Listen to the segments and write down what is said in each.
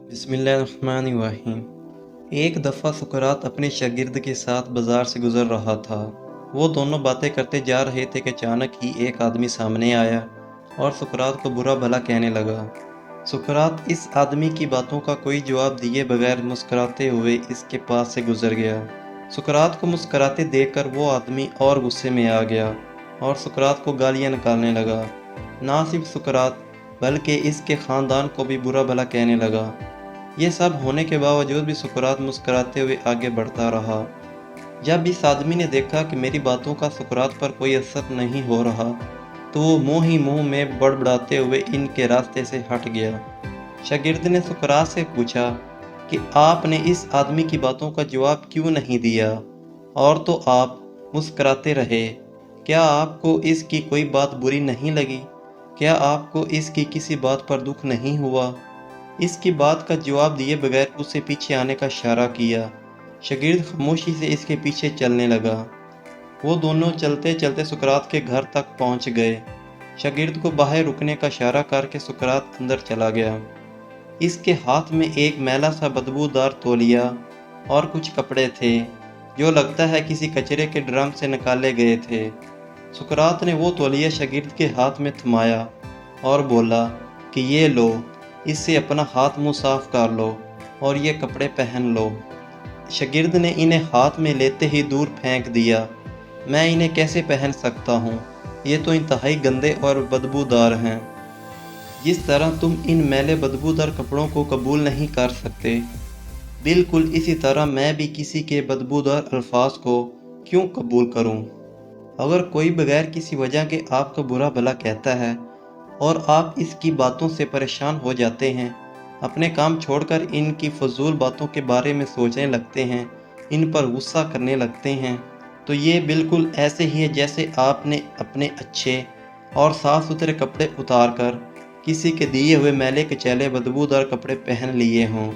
बिस्मिल्लाहिर्रहमानिर्रहीम। एक दफ़ा सुकरात अपने शागिर्द के साथ बाज़ार से गुज़र रहा था। वो दोनों बातें करते जा रहे थे कि अचानक ही एक आदमी सामने आया और सुकरात को बुरा भला कहने लगा। सुकरात इस आदमी की बातों का कोई जवाब दिए बगैर मुस्कुराते हुए इसके पास से गुज़र गया। सुकरात को मुस्कुराते देखकर वो आदमी और गुस्से में आ गया और सुकरात को गालियाँ निकालने लगा। ना सिर्फ सुकरात बल्कि इसके ख़ानदान को भी बुरा भला कहने लगा। ये सब होने के बावजूद भी सुकरात मुस्कुराते हुए आगे बढ़ता रहा। जब इस आदमी ने देखा कि मेरी बातों का सुकरात पर कोई असर नहीं हो रहा, तो वो मुंह ही मुंह में बड़बड़ाते हुए इनके रास्ते से हट गया। शागिर्द ने सुकरात से पूछा कि आपने इस आदमी की बातों का जवाब क्यों नहीं दिया, और तो आप मुस्कुराते रहे। क्या आपको इसकी कोई बात बुरी नहीं लगी? क्या आपको इसकी किसी बात पर दुख नहीं हुआ? इसकी बात का जवाब दिए बगैर उसे पीछे आने का इशारा किया। शागिर्द खामोशी से इसके पीछे चलने लगा। वो दोनों चलते चलते सुकरात के घर तक पहुंच गए। शागिर्द को बाहर रुकने का इशारा करके सुकरात अंदर चला गया। इसके हाथ में एक मैला सा बदबूदार तौलिया और कुछ कपड़े थे, जो लगता है किसी कचरे के ड्रम से निकाले गए थे। सुकरात ने वो तौलिया शागिर्द के हाथ में थमाया और बोला कि ये लो, इससे अपना हाथ मुंह साफ कर लो और ये कपड़े पहन लो। शागिर्द ने इन्हें हाथ में लेते ही दूर फेंक दिया। मैं इन्हें कैसे पहन सकता हूँ? ये तो इंतहाई गंदे और बदबूदार हैं। जिस तरह तुम इन मैले बदबूदार कपड़ों को कबूल नहीं कर सकते, बिल्कुल इसी तरह मैं भी किसी के बदबूदार अल्फाज को क्यों कबूल करूँ? अगर कोई बगैर किसी वजह के आपका बुरा भला कहता है और आप इसकी बातों से परेशान हो जाते हैं, अपने काम छोड़कर इनकी फजूल बातों के बारे में सोचने लगते हैं, इन पर गुस्सा करने लगते हैं, तो ये बिल्कुल ऐसे ही है जैसे आपने अपने अच्छे और साफ़ सुथरे कपड़े उतार कर किसी के दिए हुए मैले कुचैले बदबूदार कपड़े पहन लिए हों।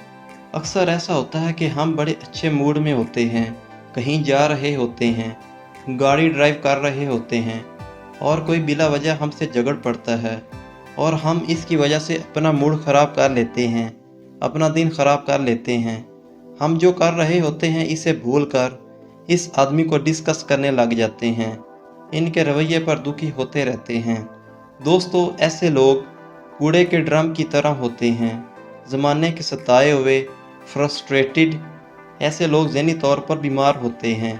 अक्सर ऐसा होता है कि हम बड़े अच्छे मूड में होते हैं, कहीं जा रहे होते हैं, गाड़ी ड्राइव कर रहे होते हैं और कोई बिला वजह हमसे झगड़ पड़ता है और हम इसकी वजह से अपना मूड ख़राब कर लेते हैं, अपना दिन ख़राब कर लेते हैं। हम जो कर रहे होते हैं इसे भूलकर इस आदमी को डिस्कस करने लग जाते हैं, इनके रवैये पर दुखी होते रहते हैं। दोस्तों, ऐसे लोग कूड़े के ड्रम की तरह होते हैं, ज़माने के सताए हुए, फ्रस्ट्रेटेड। ऐसे लोग ज़हनी तौर पर बीमार होते हैं।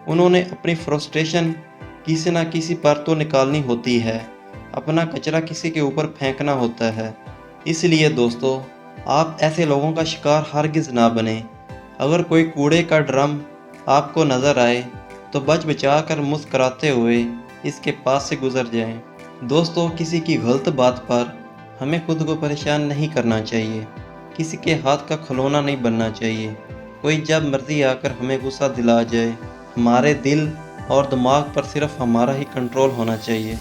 उन्होंने अपनी फ्रस्ट्रेशन किसी न किसी पर तो निकालनी होती है, अपना कचरा किसी के ऊपर फेंकना होता है। इसलिए दोस्तों, आप ऐसे लोगों का शिकार हरगिज़ ना बने। अगर कोई कूड़े का ड्रम आपको नज़र आए तो बच बचा कर मुस्कराते हुए इसके पास से गुज़र जाएं। दोस्तों, किसी की गलत बात पर हमें खुद को परेशान नहीं करना चाहिए, किसी के हाथ का खिलौना नहीं बनना चाहिए। कोई जब मर्ज़ी आकर हमें गुस्सा दिला जाए, हमारे दिल और दिमाग पर सिर्फ हमारा ही कंट्रोल होना चाहिए।